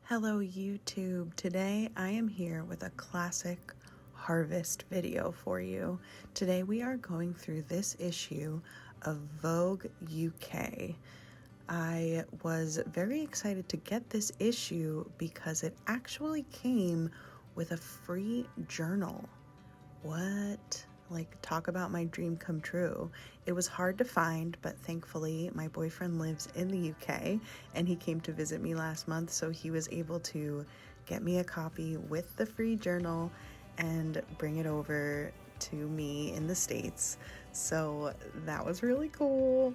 Hello YouTube. Today I am here with a classic harvest video for you. Today we are going through this issue of Vogue UK. I was very excited to get this issue because it actually came with a free journal. What? Like, talk about my dream come true. It was hard to find, but thankfully my boyfriend lives in the UK and he came to visit me last month, so he was able to get me a copy with the free journal and bring it over to me in the States. So that was really cool.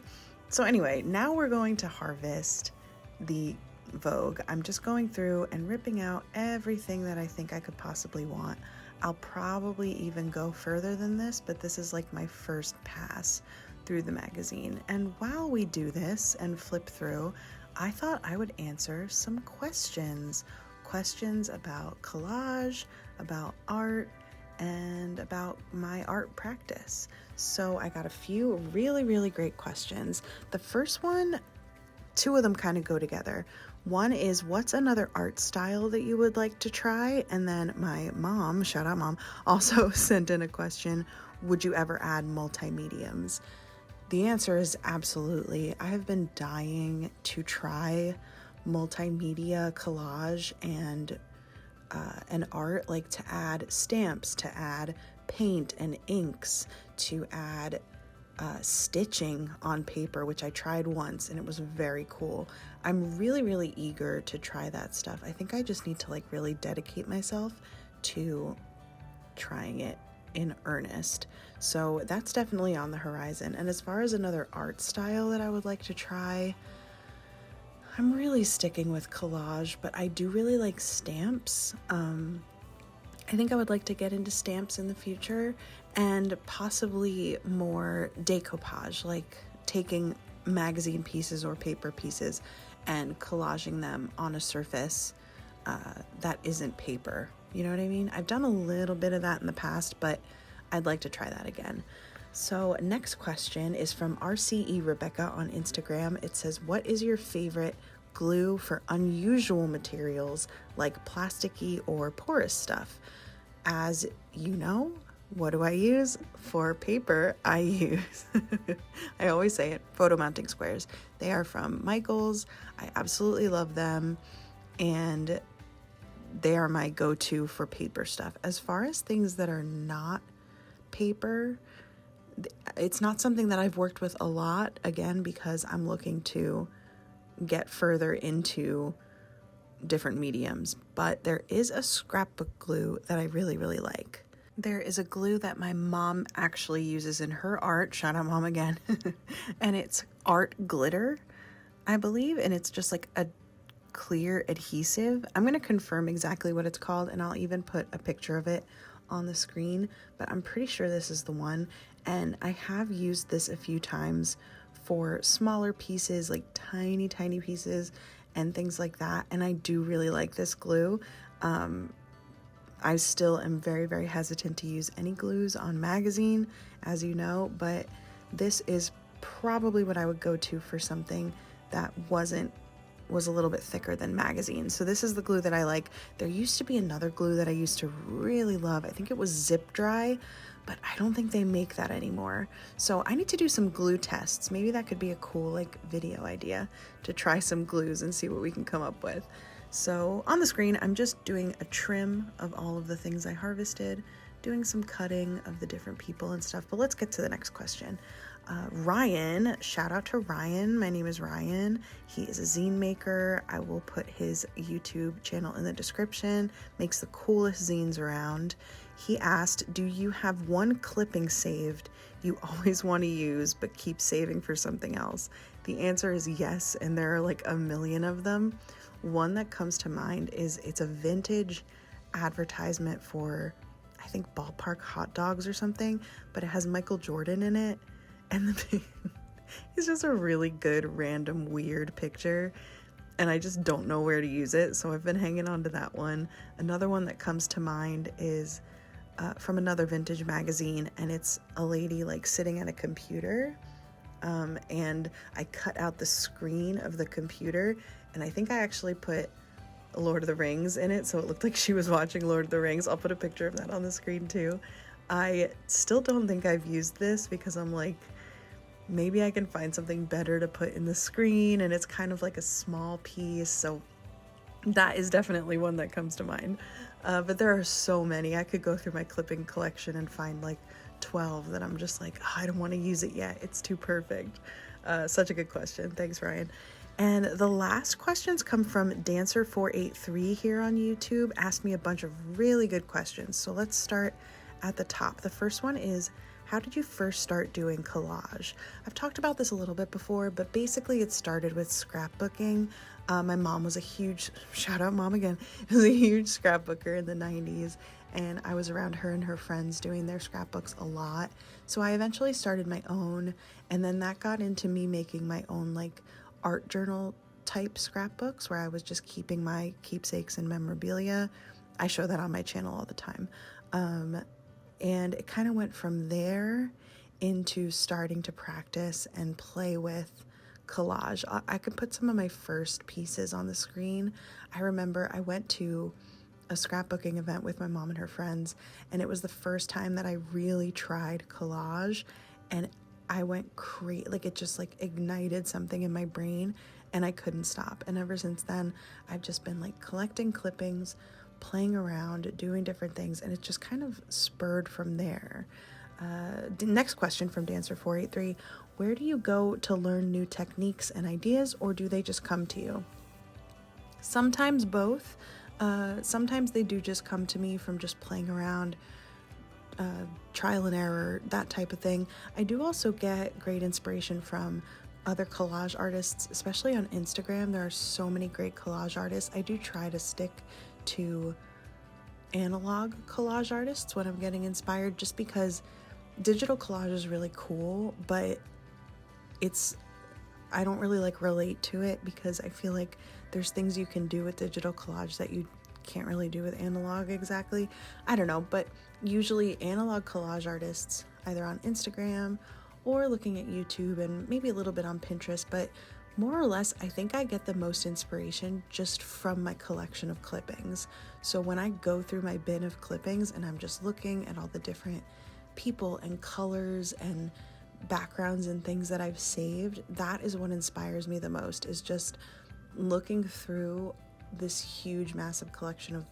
So anyway, now we're going to harvest the Vogue. I'm just going through and ripping out everything that I think I could possibly want. I'll probably even go further than this, but this is like my first pass through the magazine. And while we do this and flip through, I thought I would answer some questions about collage, about art, and about my art practice. So I got a few really great questions. The first one, two of them kind of go together. One is, what's another art style that you would like to try? And then my mom, shout out mom, also sent in a question, would you ever add multi-mediums? The answer is absolutely. I have been dying to try multimedia collage and art, like to add stamps, to add paint and inks, to add stitching on paper, which I tried once and it was very cool. I'm really eager to try that stuff. I think I just need to like really dedicate myself to trying it in earnest. So that's definitely on the horizon. And as far as another art style that I would like to try, I'm really sticking with collage, but I do really like stamps. I think I would like to get into stamps in the future and possibly more decoupage, like taking magazine pieces or paper pieces and collaging them on a surface that isn't paper. You know what I mean? I've done a little bit of that in the past, but I'd like to try that again. So next question is from RCE Rebecca on Instagram. It says, what is your favorite glue for unusual materials like plasticky or porous stuff? As you know, what do I use? For paper, I use, I always say it, photo mounting squares. They are from Michaels. I absolutely love them, and they are my go-to for paper stuff. As far as things that are not paper, it's not something that I've worked with a lot, again, because I'm looking to get further into different mediums, but there is a scrapbook glue that I really like. There is a glue that my mom actually uses in her art, shout out mom again, and it's art glitter, I believe, and it's just like a clear adhesive. I'm going to confirm exactly what it's called, and I'll even put a picture of it on the screen, but I'm pretty sure this is the one, and I have used this a few times for smaller pieces, like tiny pieces and things like that, and I do really like this glue. I still am very hesitant to use any glues on magazine, as you know, but this is probably what I would go to for something that was a little bit thicker than magazine. So this is the glue that I like. There used to be another glue that I used to really love. I think it was Zip Dry, but I don't think they make that anymore. So I need to do some glue tests. Maybe that could be a cool like video idea, to try some glues and see what we can come up with. So on the screen, I'm just doing a trim of all of the things I harvested, doing some cutting of the different people and stuff, but let's get to the next question. Ryan, shout out to Ryan. My name is Ryan. He is a zine maker. I will put his YouTube channel in the description. Makes the coolest zines around. He asked, do you have one clipping saved you always want to use but keep saving for something else? The answer is yes, and there are like a million of them. One that comes to mind is, it's a vintage advertisement for, I think, Ballpark hot dogs or something, but it has Michael Jordan in it, and it's just a really good random weird picture, and I just don't know where to use it, so I've been hanging on to that one. Another one that comes to mind is from another vintage magazine, and it's a lady like sitting at a computer, and I cut out the screen of the computer, and I think I actually put Lord of the Rings in it, so it looked like she was watching Lord of the Rings. I'll put a picture of that on the screen too. I still don't think I've used this because I'm like, maybe I can find something better to put in the screen, and it's kind of like a small piece, so that is definitely one that comes to mind. But there are so many. I could go through my clipping collection and find like 12 that I'm just like, oh, I don't want to use it yet. It's too perfect. Such a good question. Thanks, Ryan. And the last questions come from Dancer483 here on YouTube. Asked me a bunch of really good questions. So let's start at the top. The first one is, how did you first start doing collage? I've talked about this a little bit before, but basically it started with scrapbooking. My mom was a huge, shout out mom again, was a huge scrapbooker in the 90s, and I was around her and her friends doing their scrapbooks a lot. So I eventually started my own, and then that got into me making my own like art journal type scrapbooks where I was just keeping my keepsakes and memorabilia. I show that on my channel all the time. And it kind of went from there into starting to practice and play with collage. I can put some of my first pieces on the screen. I remember I went to a scrapbooking event with my mom and her friends, and it was the first time that I really tried collage, and I went crazy. Like, it just like ignited something in my brain and I couldn't stop. And ever since then, I've just been like collecting clippings, playing around, doing different things, and it just kind of spurred from there. The next question from Dancer483, where do you go to learn new techniques and ideas, or do they just come to you? Sometimes both. Sometimes they do just come to me from just playing around, trial and error, that type of thing. I do also get great inspiration from other collage artists, especially on Instagram. There are so many great collage artists. I do try to stick to analog collage artists when I'm getting inspired, just because digital collage is really cool, but I don't really like relate to it because I feel like there's things you can do with digital collage that you can't really do with analog exactly. I don't know, but usually analog collage artists, either on Instagram or looking at YouTube and maybe a little bit on Pinterest, but more or less, I think I get the most inspiration just from my collection of clippings. So when I go through my bin of clippings and I'm just looking at all the different people and colors and backgrounds and things that I've saved, that is what inspires me the most, is just looking through this huge, massive collection of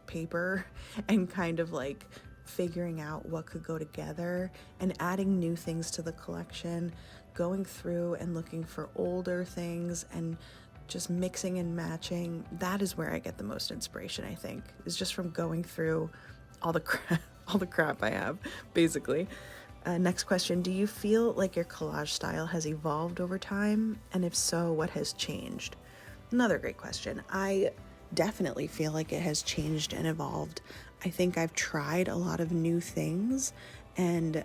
paper and kind of like figuring out what could go together and adding new things to the collection, going through and looking for older things and just mixing and matching. That is where I get the most inspiration, I think, is just from going through all the crap I have, basically. Next question, do you feel like your collage style has evolved over time? And if so, what has changed? Another great question. I definitely feel like it has changed and evolved. I think I've tried a lot of new things, and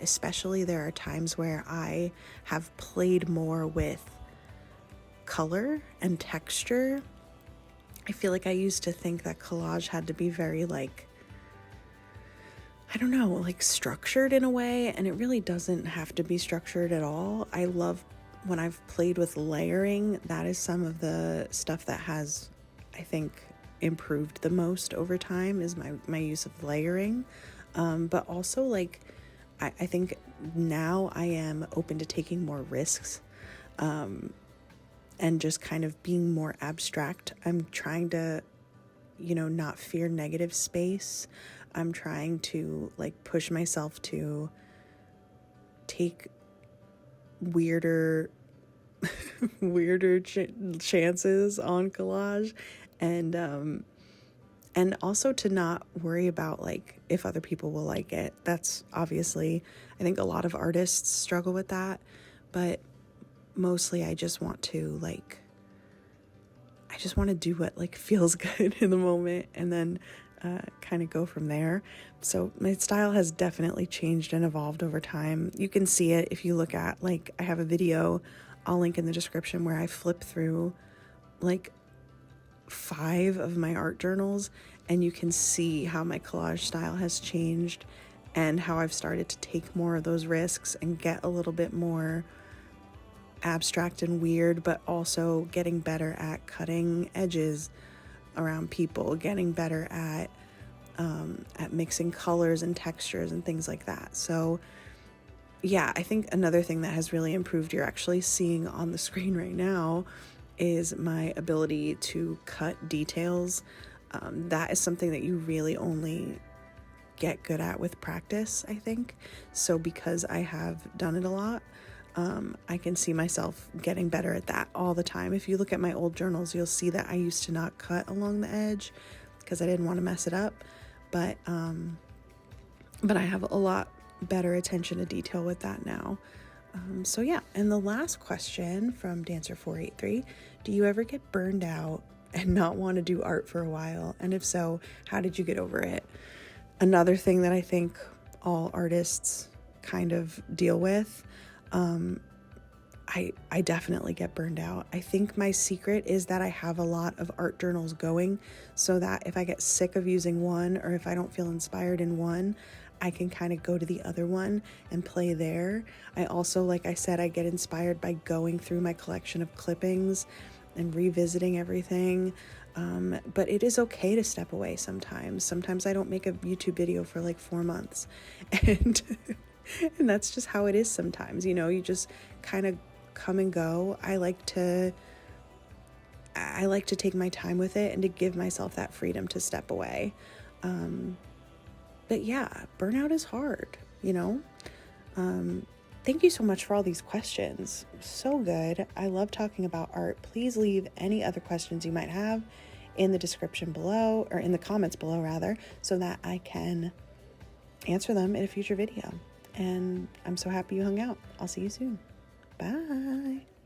especially there are times where I have played more with color and texture. I feel like I used to think that collage had to be very like, I don't know, like structured in a way, and it really doesn't have to be structured at all. I love when I've played with layering. That is some of the stuff that has, I think, improved the most over time, is my use of layering. But also, like, I think now I am open to taking more risks, and just kind of being more abstract. I'm trying to, not fear negative space. I'm trying to like push myself to take weirder chances on collage, and also to not worry about like if other people will like it. That's obviously, I think a lot of artists struggle with that, but mostly I just want to do what like feels good in the moment, and then kind of go from there. So my style has definitely changed and evolved over time. You can see it if you look at, like, I have a video I'll link in the description where I flip through like 5 of my art journals, and you can see how my collage style has changed and how I've started to take more of those risks and get a little bit more abstract and weird, but also getting better at cutting edges, around people, getting better at mixing colors and textures and things like that. So yeah, I think another thing that has really improved, you're actually seeing on the screen right now, is my ability to cut details. That is something that you really only get good at with practice, I think. So because I have done it a lot, I can see myself getting better at that all the time. If you look at my old journals, you'll see that I used to not cut along the edge because I didn't want to mess it up. But I have a lot better attention to detail with that now. So yeah, and the last question from Dancer483, do you ever get burned out and not want to do art for a while? And if so, how did you get over it? Another thing that I think all artists kind of deal with, I definitely get burned out. I think my secret is that I have a lot of art journals going, so that if I get sick of using one, or if I don't feel inspired in one, I can kind of go to the other one and play there. I also, like I said, I get inspired by going through my collection of clippings and revisiting everything. But it is okay to step away sometimes. Sometimes I don't make a YouTube video for like 4 months. And that's just how it is sometimes. You know, you just kind of come and go. I like to take my time with it and to give myself that freedom to step away. But yeah, burnout is hard, you know? Thank you so much for all these questions. So good. I love talking about art. Please leave any other questions you might have in the description below, or in the comments below rather, so that I can answer them in a future video. And I'm so happy you hung out. I'll see you soon. Bye.